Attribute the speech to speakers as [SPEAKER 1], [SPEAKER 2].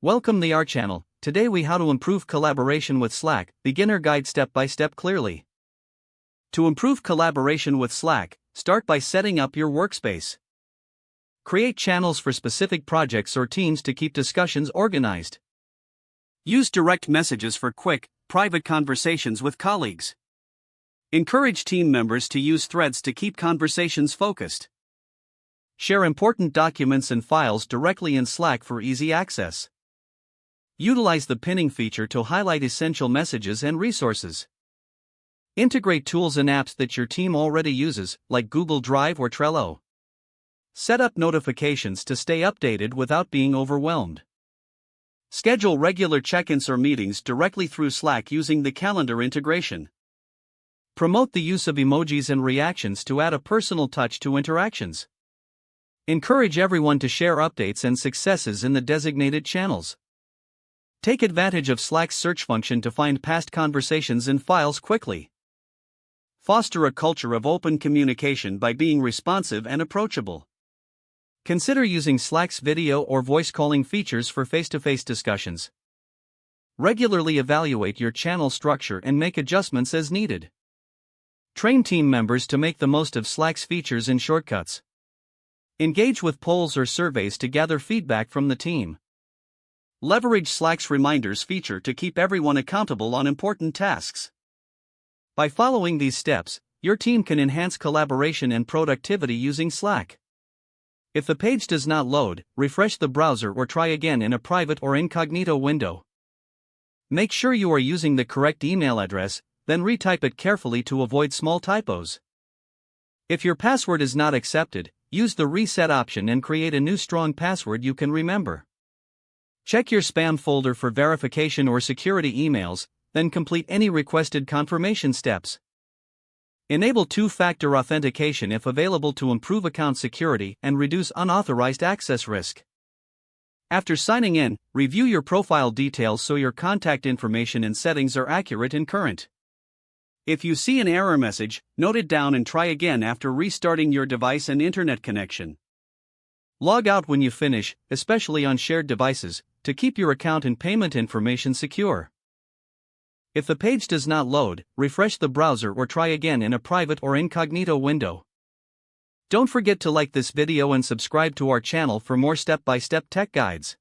[SPEAKER 1] Welcome to our channel. Today we how to improve collaboration with Slack, beginner guide step by step clearly. To improve collaboration with Slack, start by setting up your workspace. Create channels for specific projects or teams to keep discussions organized. Use direct messages for quick, private conversations with colleagues. Encourage team members to use threads to keep conversations focused. Share important documents and files directly in Slack for easy access. Utilize the pinning feature to highlight essential messages and resources. Integrate tools and apps that your team already uses, like Google Drive or Trello. Set up notifications to stay updated without being overwhelmed. Schedule regular check-ins or meetings directly through Slack using the calendar integration. Promote the use of emojis and reactions to add a personal touch to interactions. Encourage everyone to share updates and successes in the designated channels. Take advantage of Slack's search function to find past conversations and files quickly. Foster a culture of open communication by being responsive and approachable. Consider using Slack's video or voice calling features for face-to-face discussions. Regularly evaluate your channel structure and make adjustments as needed. Train team members to make the most of Slack's features and shortcuts. Engage with polls or surveys to gather feedback from the team. Leverage Slack's reminders feature to keep everyone accountable on important tasks. By following these steps, your team can enhance collaboration and productivity using Slack. If the page does not load, refresh the browser or try again in a private or incognito window. Make sure you are using the correct email address, then retype it carefully to avoid small typos. If your password is not accepted, use the reset option and create a new strong password you can remember. Check your spam folder for verification or security emails, then complete any requested confirmation steps. Enable two-factor authentication if available to improve account security and reduce unauthorized access risk. After signing in, review your profile details so your contact information and settings are accurate and current. If you see an error message, note it down and try again after restarting your device and internet connection. Log out when you finish, especially on shared devices, to keep your account and payment information secure. If the page does not load, refresh the browser or try again in a private or incognito window. Don't forget to like this video and subscribe to our channel for more step-by-step tech guides.